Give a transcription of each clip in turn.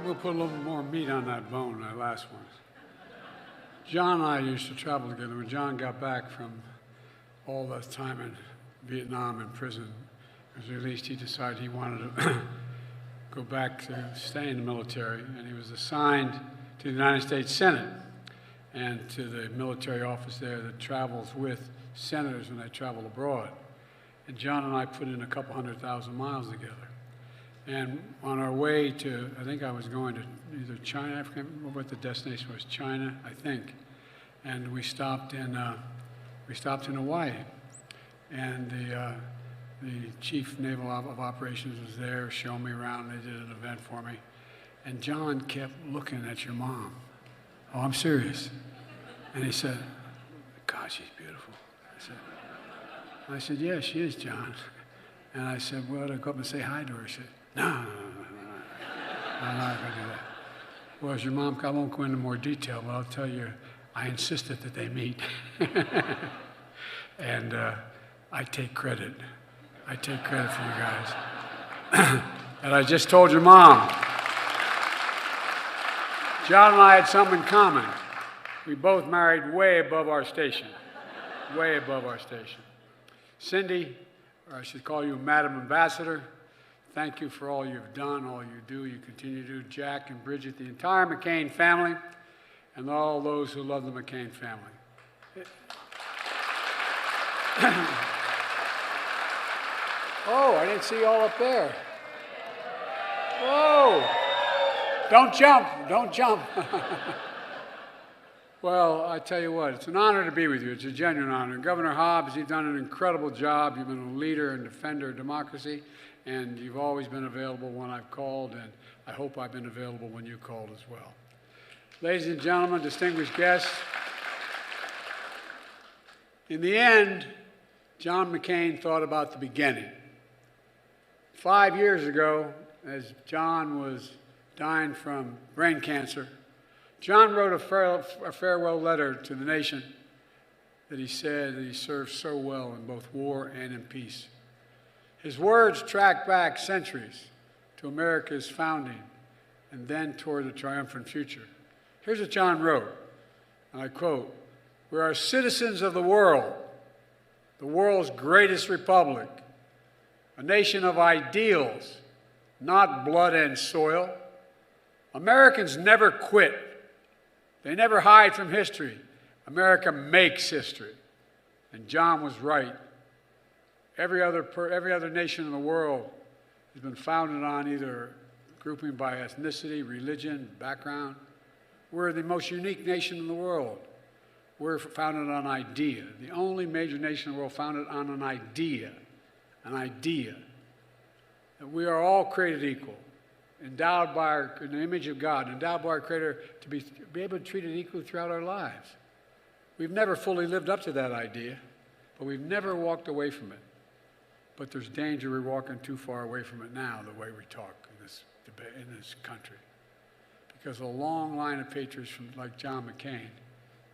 we'll put a little more meat on that bone, that last one. John and I used to travel together. When John got back from all that time in Vietnam in prison, he was released, he decided he wanted to go back to stay in the military, and he was assigned to the United States Senate and to the military office there that travels with senators when they travel abroad. And John and I put in a couple 100,000 miles together. And on our way to, I think I was going to either China, I can't remember what the destination was, China, I think. And we stopped in Hawaii. And the chief naval of operations was there, showing me around. They did an event for me. And John kept looking at your mom. Oh, I'm serious. And he said, God, she's beautiful. I said, yeah, she is, John. And I said, well, to go up and say hi to her. He said, no, I'm not going to do that. Well, as your mom, I won't go into more detail, but I'll tell you, I insisted that they meet. And I take credit. I take credit for you guys. And I just told your mom. John and I had something in common. We both married way above our station. Way above our station. Cindy, or I should call you Madam Ambassador, thank you for all you've done, all you do, you continue to do. Jack and Bridget, the entire McCain family, and all those who love the McCain family. Oh, I didn't see you all up there. Whoa! Don't jump, don't jump. Well, I tell you what, it's an honor to be with you. It's a genuine honor. Governor Hobbs, you've done an incredible job. You've been a leader and defender of democracy, and you've always been available when I've called, and I hope I've been available when you called as well. Ladies and gentlemen, distinguished guests, in the end, John McCain thought about the beginning. 5 years ago, as John was dying from brain cancer, John wrote a farewell letter to the nation that he said that he served so well in both war and in peace. His words track back centuries to America's founding and then toward a triumphant future. Here's what John wrote, and I quote, "We are citizens of the world's greatest republic, a nation of ideals, not blood and soil. Americans never quit. They never hide from history. America makes history." And John was right. Every other nation in the world has been founded on either grouping by ethnicity, religion, background. We're the most unique nation in the world. We're founded on idea. The only major nation in the world founded on an idea. That we are all created equal, endowed in the image of God, endowed by our Creator to be able to treat it equally throughout our lives. We've never fully lived up to that idea, but we've never walked away from it. But there's danger we're walking too far away from it now, the way we talk in this debate, in this country. Because a long line of patriots like John McCain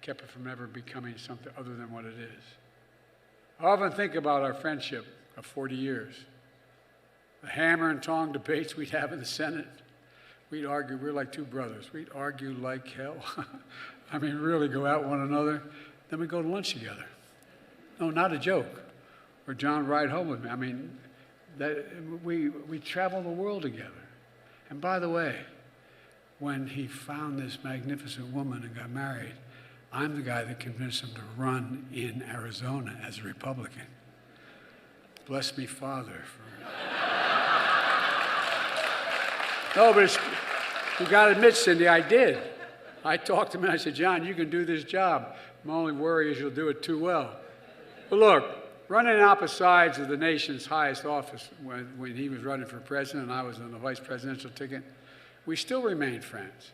kept it from ever becoming something other than what it is. I often think about our friendship of 40 years. The hammer and tong debates we'd have in the Senate. We'd argue, we're like two brothers. We'd argue like hell. I mean, really go at one another. Then we'd go to lunch together. No, not a joke. Or John would ride home with me. I mean, we travel the world together. And by the way, when he found this magnificent woman and got married, I'm the guy that convinced him to run in Arizona as a Republican. Bless me, Father. No, but you got to admit, Cindy, I did. I talked to him and I said, John, you can do this job. My only worry is you'll do it too well. But look, running on opposite sides of the nation's highest office when he was running for president and I was on the vice presidential ticket, we still remained friends.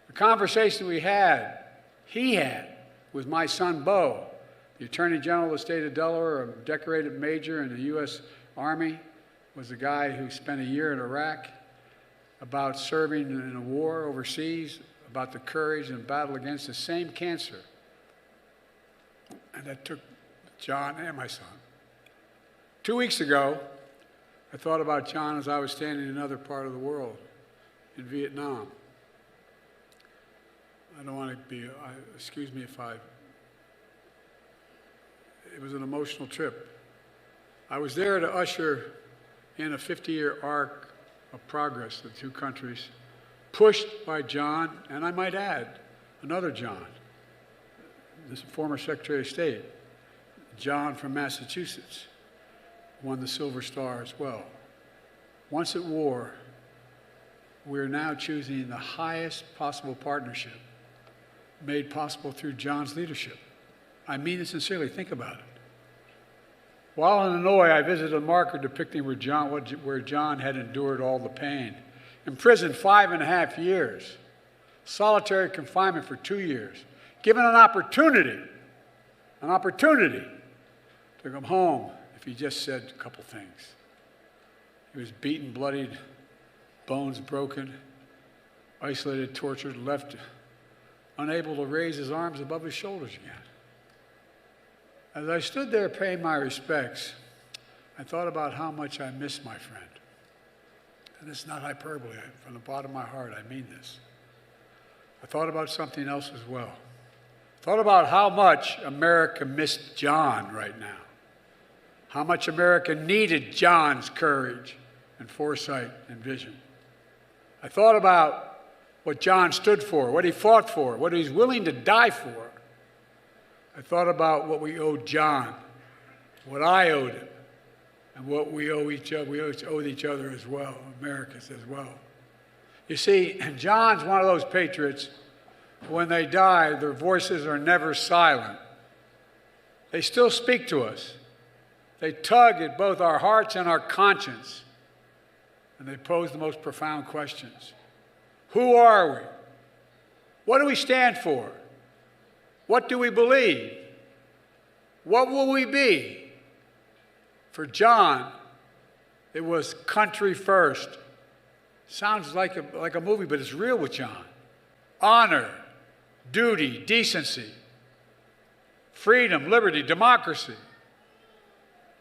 The conversation he had with my son, Bo, the Attorney General of the state of Delaware, a decorated major in the U.S. Army, was a guy who spent a year in Iraq, about serving in a war overseas, about the courage and battle against the same cancer. And that took John and my son. 2 weeks ago, I thought about John as I was standing in another part of the world, in Vietnam. I don't want to be, excuse me if it was an emotional trip. I was there to usher in a 50-year arc of progress of the two countries, pushed by John, and I might add, another John, this former Secretary of State, John from Massachusetts, won the Silver Star as well. Once at war, we're now choosing the highest possible partnership made possible through John's leadership. I mean it sincerely. Think about it. While in Hanoi, I visited a marker depicting where John had endured all the pain. Imprisoned 5.5 years, solitary confinement for 2 years, given an opportunity to come home if he just said a couple things. He was beaten, bloodied, bones broken, isolated, tortured, left unable to raise his arms above his shoulders again. As I stood there paying my respects, I thought about how much I miss my friend. And it's not hyperbole. From the bottom of my heart, I mean this. I thought about something else as well. I thought about how much America missed John right now. How much America needed John's courage and foresight and vision. I thought about what John stood for, what he fought for, what he was willing to die for. I thought about what we owed John, what I owed him, and what we owe each other. We owed each other as well, Americans as well. You see, John's one of those patriots, when they die, their voices are never silent. They still speak to us. They tug at both our hearts and our conscience, and they pose the most profound questions. Who are we? What do we stand for? What do we believe? What will we be? For John, it was country first. Sounds like a movie, but it's real with John. Honor, duty, decency, freedom, liberty, democracy.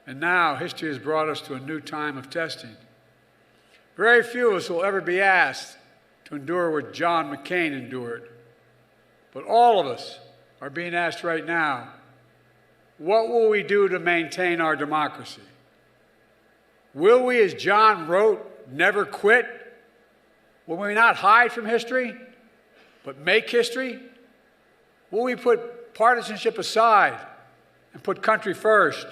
And now history has brought us to a new time of testing. Very few of us will ever be asked to endure what John McCain endured. But all of us are being asked right now, what will we do to maintain our democracy? Will we, as John wrote, never quit? Will we not hide from history, but make history? Will we put partisanship aside and put country first?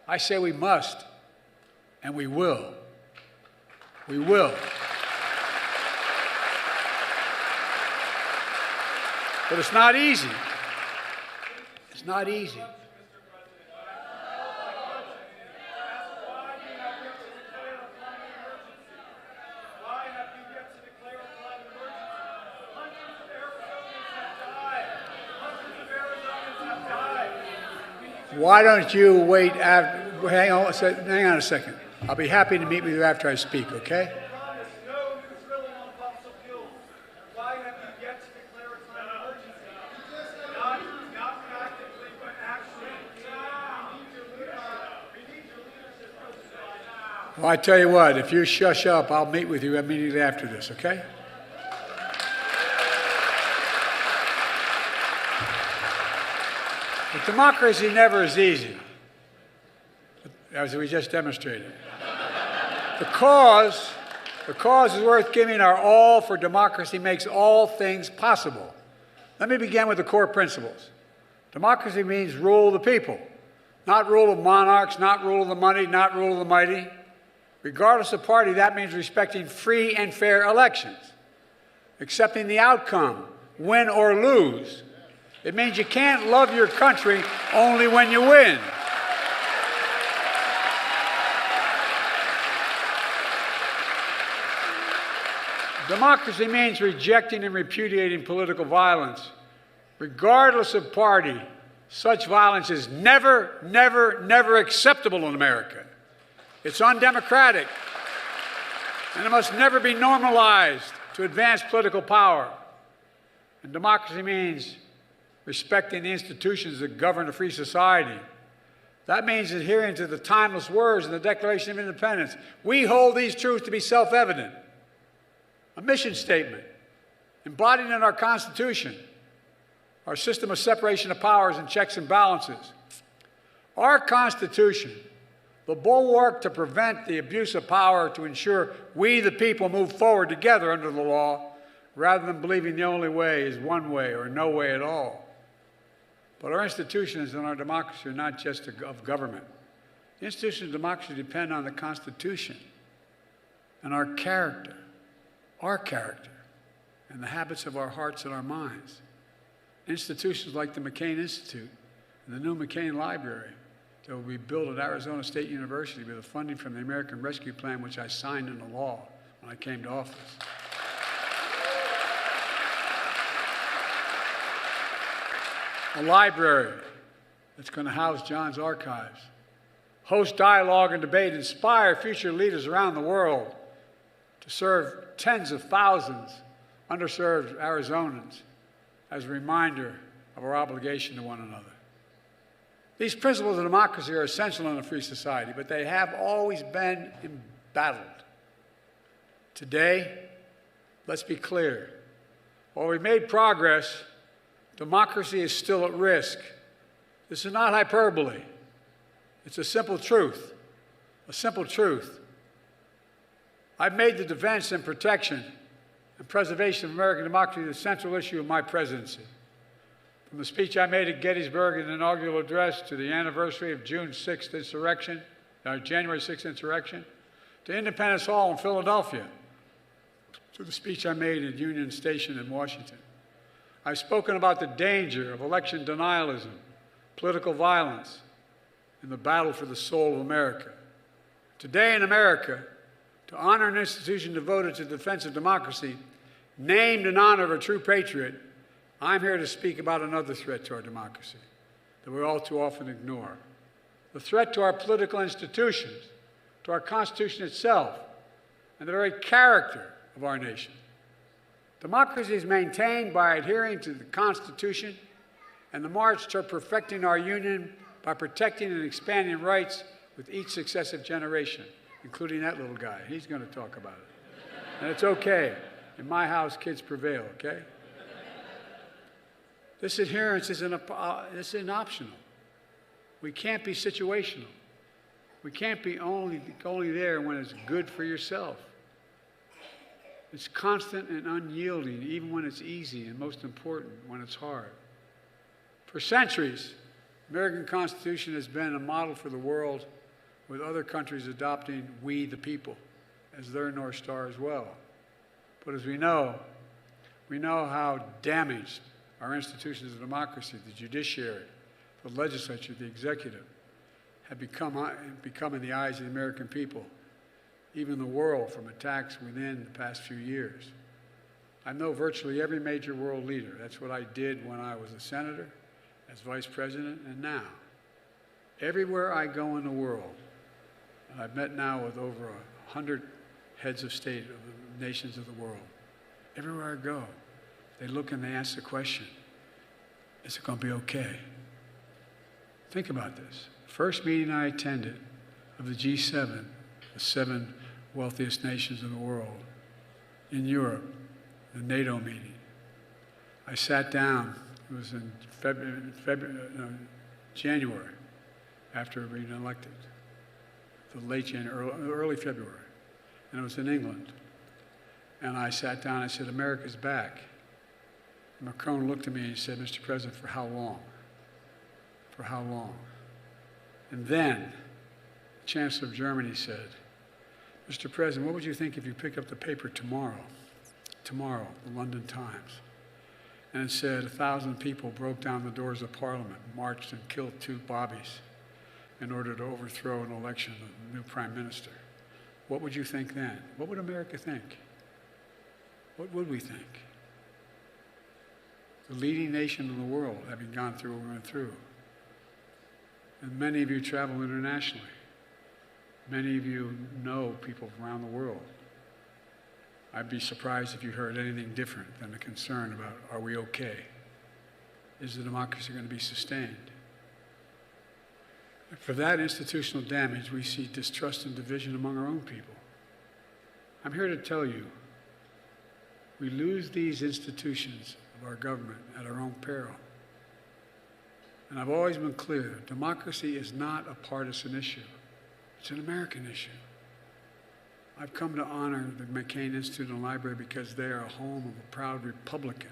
I say we must, and we will. We will. But it's not easy. It's not easy. Why don't you wait after, hang on a second. I'll be happy to meet with you after I speak, okay? Well, I tell you what, if you shush up, I'll meet with you immediately after this, okay? But democracy never is easy, as we just demonstrated. The cause is worth giving our all, for democracy makes all things possible. Let me begin with the core principles. Democracy means rule of the people, not rule of monarchs, not rule of the money, not rule of the mighty. Regardless of party, that means respecting free and fair elections, accepting the outcome, win or lose. It means you can't love your country only when you win. Democracy means rejecting and repudiating political violence. Regardless of party, such violence is never, never, never acceptable in America. It's undemocratic, and it must never be normalized to advance political power. And democracy means respecting the institutions that govern a free society. That means adhering to the timeless words in the Declaration of Independence. We hold these truths to be self-evident. a mission statement embodied in our Constitution, our system of separation of powers and checks and balances. Our Constitution, the bulwark to prevent the abuse of power, to ensure we, the people, move forward together under the law, rather than believing the only way is one way or no way at all. But our institutions and our democracy are not just of government. The institutions of democracy depend on the Constitution and our character, and the habits of our hearts and our minds. Institutions like the McCain Institute and the new McCain Library that will be built at Arizona State University with the funding from the American Rescue Plan, which I signed into law when I came to office. A library that's going to house John's archives, host dialogue and debate, inspire future leaders around the world to serve tens of thousands underserved Arizonans as a reminder of our obligation to one another. These principles of democracy are essential in a free society, but they have always been embattled. Today, let's be clear. While we've made progress, democracy is still at risk. This is not hyperbole. It's a simple truth. A simple truth. I've made the defense and protection and preservation of American democracy the central issue of my presidency. From the speech I made at Gettysburg in the inaugural address to the anniversary of January 6th insurrection, to Independence Hall in Philadelphia, to the speech I made at Union Station in Washington. I've spoken about the danger of election denialism, political violence, and the battle for the soul of America. Today in America, to honor an institution devoted to the defense of democracy, named in honor of a true patriot, I'm here to speak about another threat to our democracy that we all too often ignore. The threat to our political institutions, to our Constitution itself, and the very character of our nation. Democracy is maintained by adhering to the Constitution and the march toward perfecting our union by protecting and expanding rights with each successive generation, including that little guy. He's going to talk about it. And it's okay. In my house, kids prevail, okay? This adherence isn't optional. We can't be situational. We can't be only there when it's good for yourself. It's constant and unyielding, even when it's easy, and most important, when it's hard. For centuries, the American Constitution has been a model for the world, with other countries adopting we the people as their North Star as well. But as we know how damaged our institutions of democracy, the judiciary, the legislature, the executive, have become in the eyes of the American people, even the world, from attacks within the past few years. I know virtually every major world leader. That's what I did when I was a senator, as vice president, and now. Everywhere I go in the world, and I've met now with over 100 heads of state of the nations of the world. Everywhere I go, they look and they ask the question, is it going to be okay? Think about this. First meeting I attended of the G7, the 7 wealthiest nations in the world, in Europe, the NATO meeting. I sat down, it was in January, after being elected, the late January, early February, and it was in England. And I sat down, I said, America's back. And Macron looked at me and said, Mr. President, for how long? For how long? And then, the Chancellor of Germany said, Mr. President, what would you think if you pick up the paper tomorrow, the London Times, and it said 1,000 people broke down the doors of Parliament, marched and killed 2 bobbies in order to overthrow an election of the new Prime Minister? What would you think then? What would America think? What would we think? The leading nation in the world, having gone through what we went through. And many of you travel internationally. Many of you know people around the world. I'd be surprised if you heard anything different than a concern about, are we okay? Is the democracy going to be sustained? For that institutional damage, we see distrust and division among our own people. I'm here to tell you We lose these institutions of our government at our own peril. And I've always been clear, democracy is not a partisan issue. It's an American issue. I've come to honor the McCain Institute and Library because they are a home of a proud Republican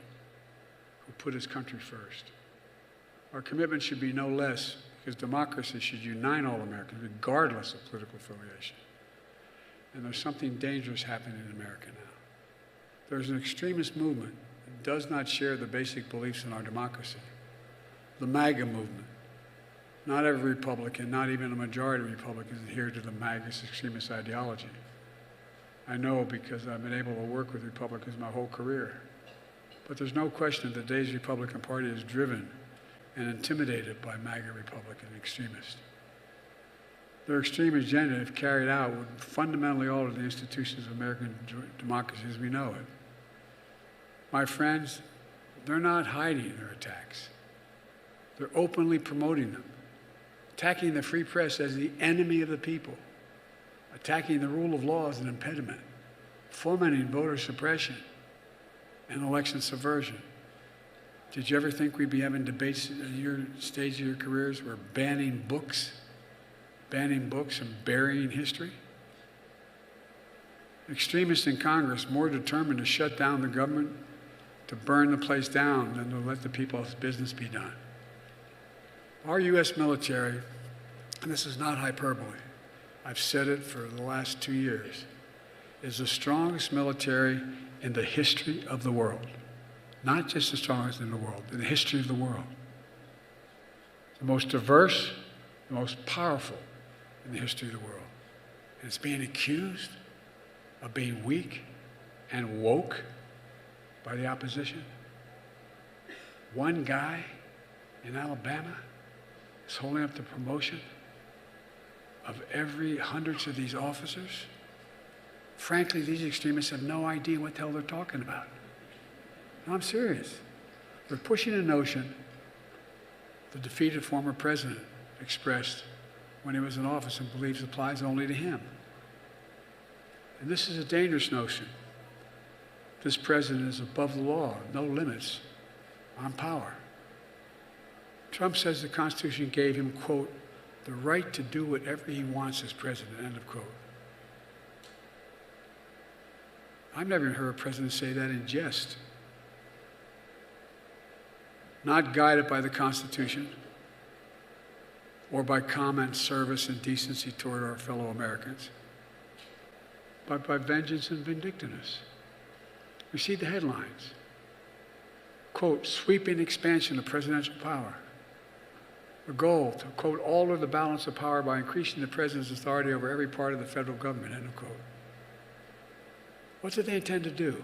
who put his country first. Our commitment should be no less, because democracy should unite all Americans, regardless of political affiliation. And there's something dangerous happening in America now. There's an extremist movement that does not share the basic beliefs in our democracy. The MAGA movement. Not every Republican, not even a majority of Republicans adhere to the MAGA extremist ideology. I know because I've been able to work with Republicans my whole career. But there's no question that today's Republican Party is driven and intimidated by MAGA Republican extremists. Their extreme agenda, if carried out, would fundamentally alter the institutions of American democracy as we know it. My friends, they're not hiding their attacks. They're openly promoting them, attacking the free press as the enemy of the people, attacking the rule of law as an impediment, fomenting voter suppression and election subversion. Did you ever think we'd be having debates at your stage of your careers where banning books and burying history? Extremists in Congress more determined to shut down the government, to burn the place down, than to let the people's business be done. Our U.S. military, and this is not hyperbole, I've said it for the last 2 years, is the strongest military in the history of the world. Not just the strongest in the world, in the history of the world. The most diverse, the most powerful in the history of the world. And it's being accused of being weak and woke by the opposition. One guy in Alabama is holding up the promotion of hundreds of these officers. Frankly, these extremists have no idea what the hell they're talking about. No, I'm serious. They're pushing a notion the defeated former president expressed when he was in office and believes applies only to him. And this is a dangerous notion. This president is above the law, no limits on power. Trump says the Constitution gave him, quote, the right to do whatever he wants as president, end of quote. I've never even heard a president say that in jest. Not guided by the Constitution or by common service and decency toward our fellow Americans, but by vengeance and vindictiveness. We see the headlines. Quote, sweeping expansion of presidential power. A goal to, quote, alter the balance of power by increasing the president's authority over every part of the federal government, end of quote. What do they intend to do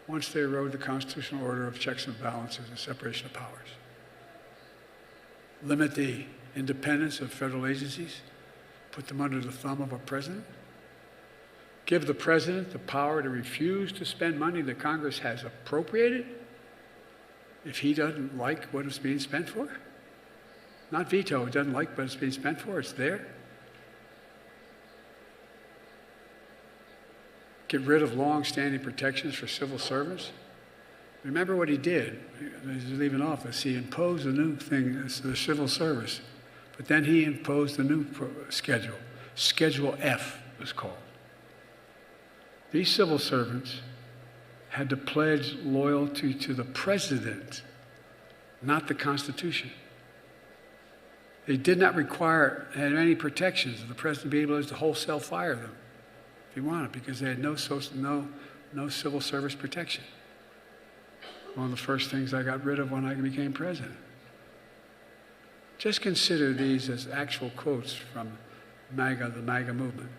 once they erode the constitutional order of checks and balances and separation of powers? Limit the independence of federal agencies? Put them under the thumb of a president? Give the president the power to refuse to spend money that Congress has appropriated if he doesn't like what it's being spent for? Not veto, it doesn't like what it's being spent for, it's there. Get rid of long-standing protections for civil servants. Remember what he did. He was leaving office. He imposed a new thing, the civil service. But then he imposed a new schedule. Schedule F was called. These civil servants had to pledge loyalty to the president, not the Constitution. They did not require any protections of the president to be able to wholesale fire them if he wanted, because they had no civil service protection. One of the first things I got rid of when I became president. Just consider these as actual quotes from MAGA, the MAGA movement.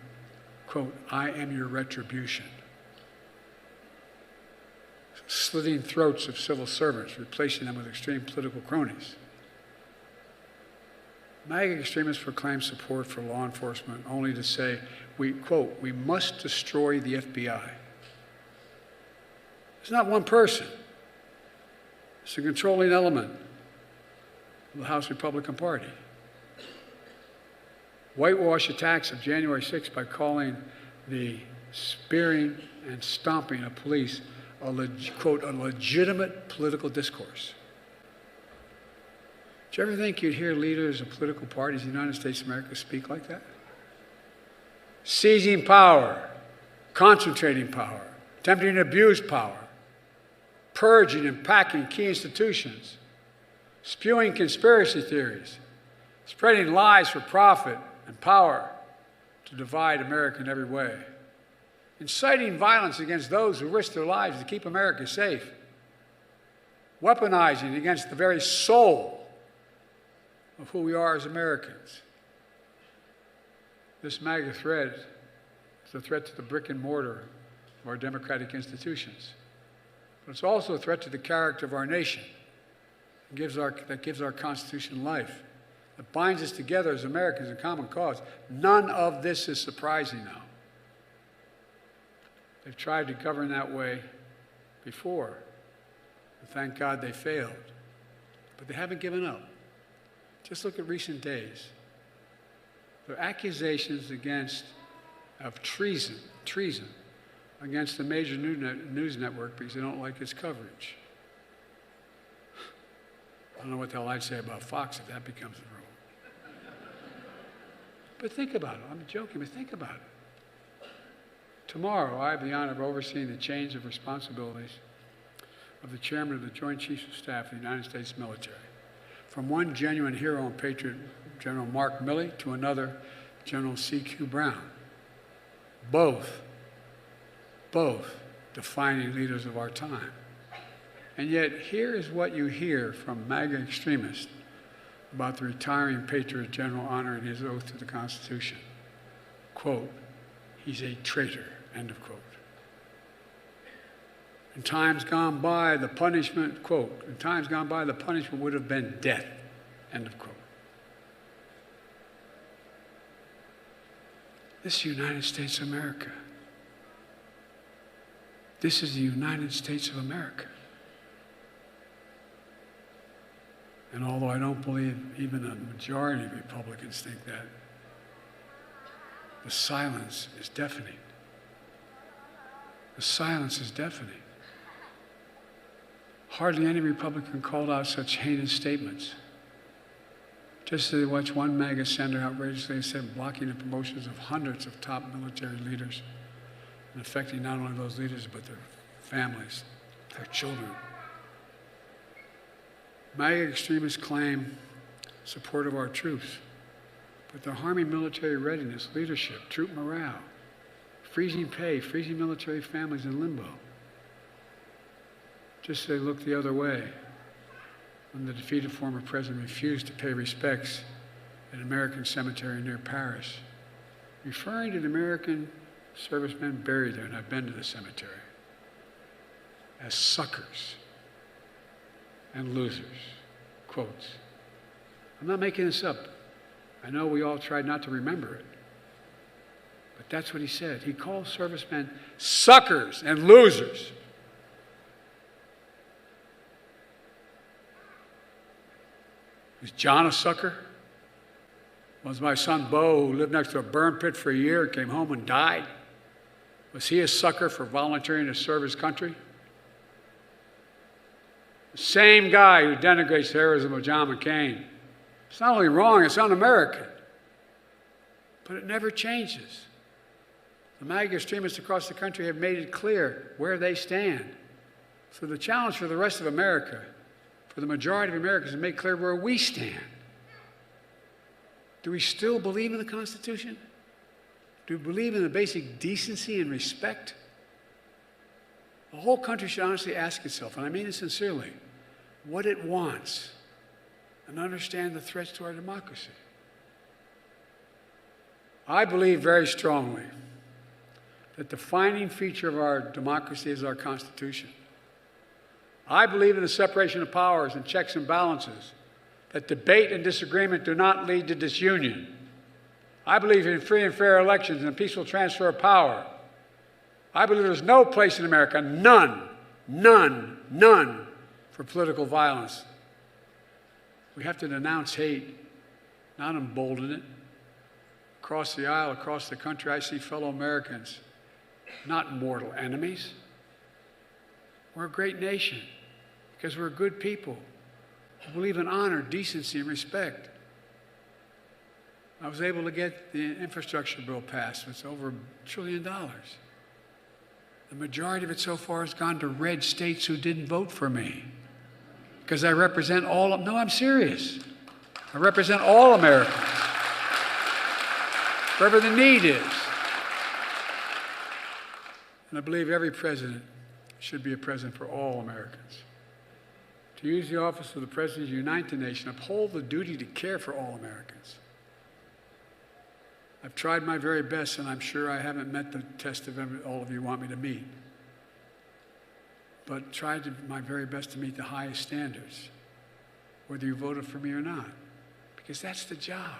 Quote, I am your retribution. Slitting throats of civil servants, replacing them with extreme political cronies. MAGA extremists proclaim support for law enforcement only to say, quote, we must destroy the FBI. It's not one person. It's a controlling element of the House Republican Party. Whitewash attacks of January 6th by calling the spearing and stomping of police quote, a legitimate political discourse. Do you ever think you'd hear leaders of political parties in the United States of America speak like that? Seizing power, concentrating power, attempting to abuse power, purging and packing key institutions, spewing conspiracy theories, spreading lies for profit and power to divide America in every way, inciting violence against those who risk their lives to keep America safe, weaponizing against the very soul of who we are as Americans. This MAGA threat is a threat to the brick and mortar of our democratic institutions. But it's also a threat to the character of our nation that gives our Constitution life, that binds us together as Americans in common cause. None of this is surprising now. They've tried to govern that way before. And thank God they failed. But they haven't given up. Just look at recent days. There are accusations of treason against the major news network because they don't like its coverage. I don't know what the hell I'd say about Fox if that becomes the rule. But think about it. I'm joking, but think about it. Tomorrow, I have the honor of overseeing the change of responsibilities of the Chairman of the Joint Chiefs of Staff of the United States military. From one genuine hero and patriot, General Mark Milley, to another, General C.Q. Brown. Both defining leaders of our time. And yet, here is what you hear from MAGA extremists about the retiring patriot general honoring his oath to the Constitution. Quote, he's a traitor, end of quote. In times gone by, the punishment, quote, in times gone by, the punishment would have been death, end of quote. This is the United States of America. This is the United States of America. And although I don't believe even a majority of Republicans think that, the silence is deafening. The silence is deafening. Hardly any Republican called out such heinous statements. Just as they watched one MAGA senator outrageously said blocking the promotions of hundreds of top military leaders and affecting not only those leaders but their families, their children. MAGA extremists claim support of our troops, but they're harming military readiness, leadership, troop morale, freezing pay, freezing military families in limbo. Just as they looked the other way when the defeated former president refused to pay respects at an American cemetery near Paris, referring to the American servicemen buried there, and I've been to the cemetery, as suckers and losers. Quotes. I'm not making this up. I know we all tried not to remember it, but that's what he said. He called servicemen suckers and losers. Was John a sucker? Was my son Bo, who lived next to a burn pit for a year and came home and died, was he a sucker for volunteering to serve his country? The same guy who denigrates the heroism of John McCain. It's not only wrong, it's un-American. But it never changes. The MAGA extremists across the country have made it clear where they stand. So the challenge for the rest of America, for the majority of Americans, is to make clear where we stand. Do we still believe in the Constitution? Do we believe in the basic decency and respect? The whole country should honestly ask itself, and I mean it sincerely, what it wants and understand the threats to our democracy. I believe very strongly that the defining feature of our democracy is our Constitution. I believe in the separation of powers and checks and balances, that debate and disagreement do not lead to disunion. I believe in free and fair elections and a peaceful transfer of power. I believe there's no place in America, none, for political violence. We have to denounce hate, not embolden it. Across the aisle, across the country, I see fellow Americans, not mortal enemies. We're a great nation because we're good people who believe in honor, decency, and respect. I was able to get the infrastructure bill passed. It's over $1 trillion. The majority of it so far has gone to red states who didn't vote for me because I represent all of them. No, I'm serious. I represent all Americans, wherever the need is. And I believe every president should be a president for all Americans. To use the office of the President to unite the nation, uphold the duty to care for all Americans. I've tried my very best, and I'm sure I haven't met the test of all of you want me to meet. But tried my very best to meet the highest standards, whether you voted for me or not. Because that's the job,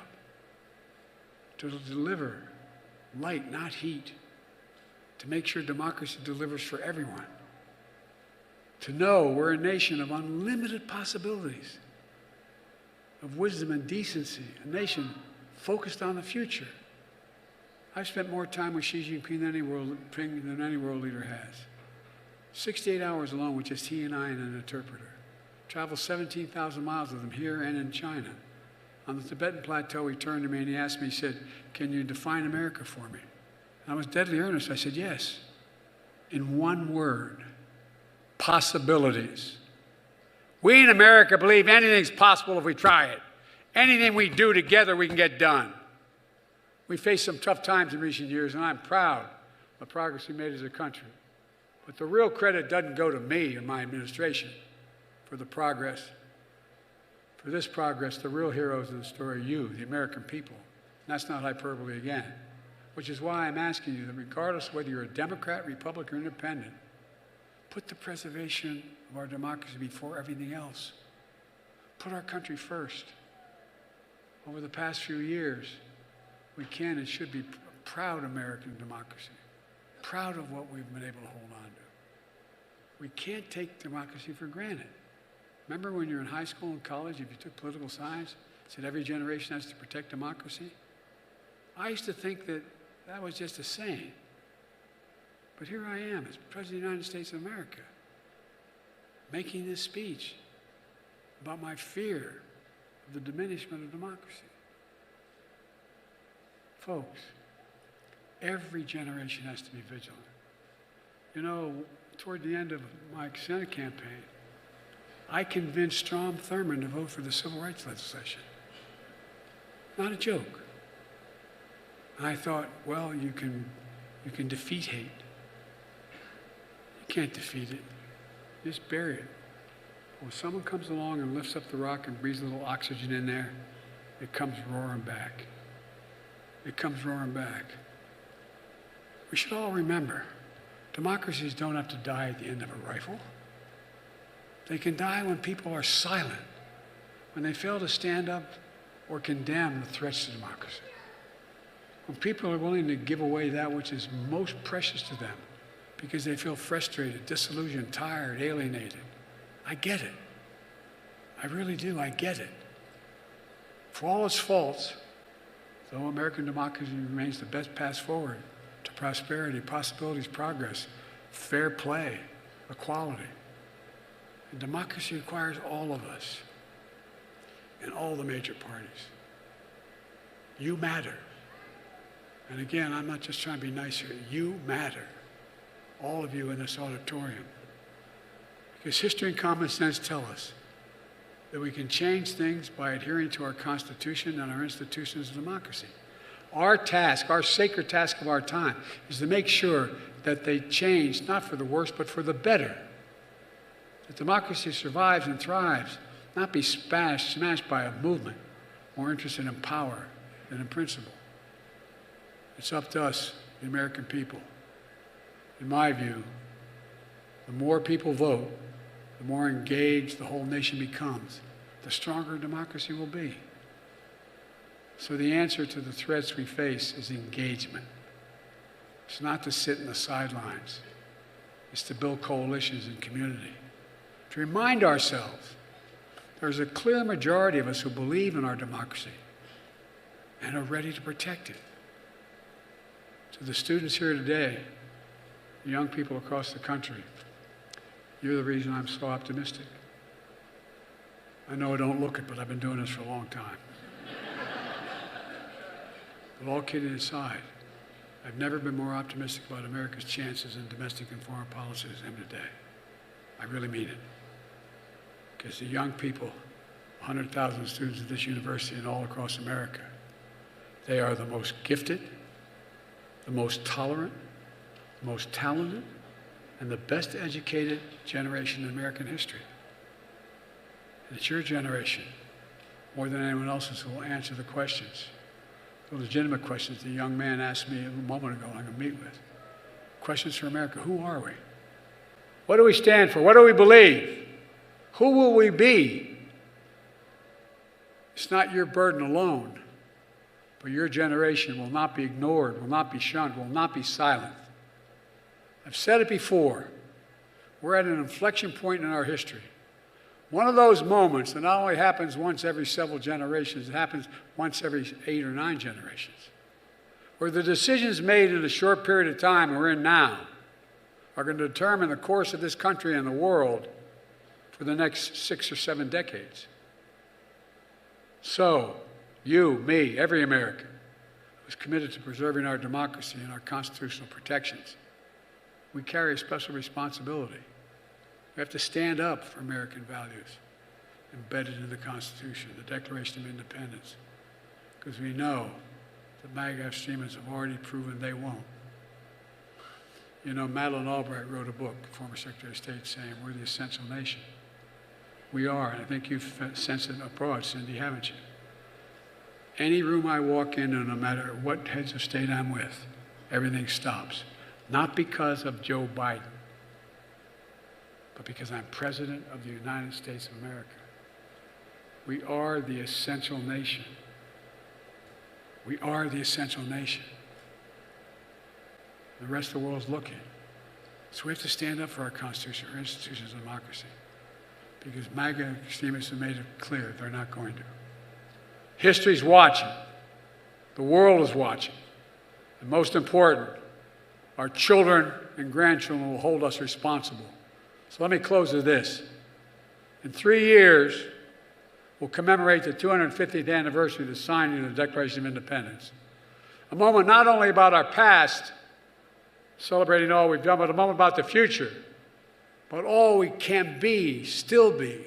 to deliver light, not heat, to make sure democracy delivers for everyone, to know we're a nation of unlimited possibilities, of wisdom and decency, a nation focused on the future. I've spent more time with Xi Jinping than any world leader has. 68 hours alone with just he and I and an interpreter. Traveled 17,000 miles with him here and in China. On the Tibetan plateau, he turned to me and he asked me, he said, "Can you define America for me?" And I was deadly earnest. I said, "Yes." In one word, possibilities. We in America believe anything's possible if we try it. Anything we do together, we can get done. We faced some tough times in recent years, and I'm proud of the progress we made as a country. But the real credit doesn't go to me or my administration for the progress. For this progress, the real heroes of the story are you, the American people. And that's not hyperbole again. Which is why I'm asking you that regardless of whether you're a Democrat, Republican, or Independent, put the preservation of our democracy before everything else. Put our country first. Over the past few years, we can and should be proud American democracy, proud of what we've been able to hold on to. We can't take democracy for granted. Remember when you were in high school and college, if you took political science, it said every generation has to protect democracy? I used to think that that was just a saying. But here I am as President of the United States of America, making this speech about my fear of the diminishment of democracy. Folks, every generation has to be vigilant. You know, toward the end of my Senate campaign, I convinced Strom Thurmond to vote for the civil rights legislation. Not a joke. And I thought, well, you can defeat hate. You can't defeat it. Just bury it. When someone comes along and lifts up the rock and breathes a little oxygen in there, it comes roaring back. It comes roaring back. We should all remember, democracies don't have to die at the end of a rifle. They can die when people are silent, when they fail to stand up or condemn the threats to democracy. When people are willing to give away that which is most precious to them because they feel frustrated, disillusioned, tired, alienated. I get it. I really do. I get it. For all its faults, though American democracy remains the best path forward to prosperity, possibilities, progress, fair play, equality. And democracy requires all of us and all the major parties. You matter. And again, I'm not just trying to be nice here. You matter. All of you in this auditorium. Because history and common sense tell us that we can change things by adhering to our Constitution and our institutions of democracy. Our task, our sacred task of our time, is to make sure that they change, not for the worse, but for the better. That democracy survives and thrives, not be smashed by a movement more interested in power than in principle. It's up to us, the American people. In my view, the more people vote, the more engaged the whole nation becomes, the stronger democracy will be. So the answer to the threats we face is engagement. It's not to sit in the sidelines. It's to build coalitions and community. To remind ourselves there's a clear majority of us who believe in our democracy and are ready to protect it. To the students here today, the young people across the country, You're the reason I'm so optimistic. I know I don't look it, but I've been doing this for a long time. But all kidding aside, I've never been more optimistic about America's chances in domestic and foreign policy as I am today. I really mean it. Because the young people, 100,000 students at this university and all across America, they are the most gifted, the most tolerant, the most talented, and the best educated generation in American history. And it's your generation, more than anyone else's, who will answer the questions, the legitimate questions the young man asked me a moment ago I'm going to meet with. Questions for America. Who are we? What do we stand for? What do we believe? Who will we be? It's not your burden alone, but your generation will not be ignored, will not be shunned, will not be silent. I've said it before. We're at an inflection point in our history. One of those moments that not only happens once every several generations, it happens once every 8 or 9 generations, where the decisions made in a short period of time we're in now are going to determine the course of this country and the world for the next 6 or 7 decades. So, you, me, every American who's committed to preserving our democracy and our constitutional protections, we carry a special responsibility. We have to stand up for American values embedded in the Constitution, the Declaration of Independence, because we know that MAGA extremists have already proven they won't. You know, Madeleine Albright wrote a book, former Secretary of State, saying we're the essential nation. We are, and I think you've sensed it abroad, Cindy, haven't you? Any room I walk into, no matter what heads of state I'm with, everything stops. Not because of Joe Biden, but because I'm President of the United States of America. We are the essential nation. We are the essential nation. The rest of the world's looking. So we have to stand up for our Constitution, our institutions of democracy, because MAGA extremists have made it clear they're not going to. History's watching. The world is watching. And most important, our children and grandchildren will hold us responsible. So let me close with this. In 3 years, we'll commemorate the 250th anniversary of the signing of the Declaration of Independence. A moment not only about our past, celebrating all we've done, but a moment about the future, but all we can be, still be.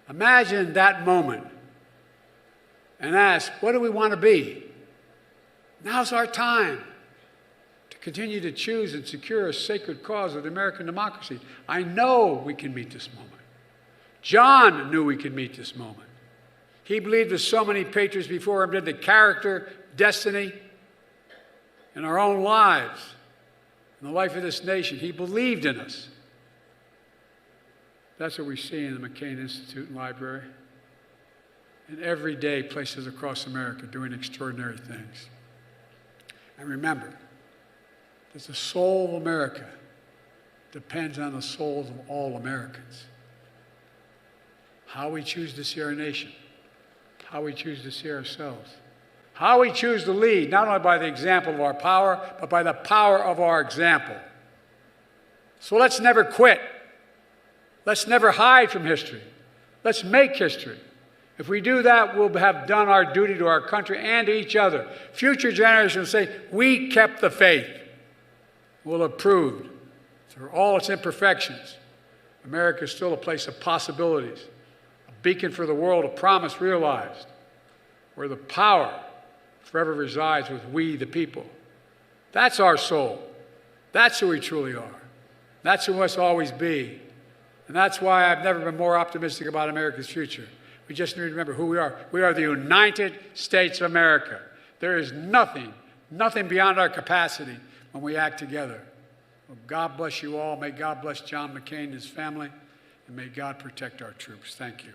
Imagine that moment and ask, what do we want to be? Now's our time to continue to choose and secure a sacred cause of the American democracy. I know we can meet this moment. John knew we could meet this moment. He believed, as so many patriots before him did, the character, destiny, in our own lives, in the life of this nation. He believed in us. That's what we see in the McCain Institute and Library, and every day places across America doing extraordinary things. And remember that the soul of America depends on the souls of all Americans. How we choose to see our nation, how we choose to see ourselves, how we choose to lead, not only by the example of our power, but by the power of our example. So let's never quit. Let's never hide from history. Let's make history. If we do that, we'll have done our duty to our country and to each other. Future generations will say, we kept the faith. We'll have proved, through all its imperfections, America is still a place of possibilities, a beacon for the world, a promise realized, where the power forever resides with we, the people. That's our soul. That's who we truly are. That's who we must always be. And that's why I've never been more optimistic about America's future. We just need to remember who we are. We are the United States of America. There is nothing beyond our capacity when we act together. Well, God bless you all. May God bless John McCain and his family, and may God protect our troops. Thank you.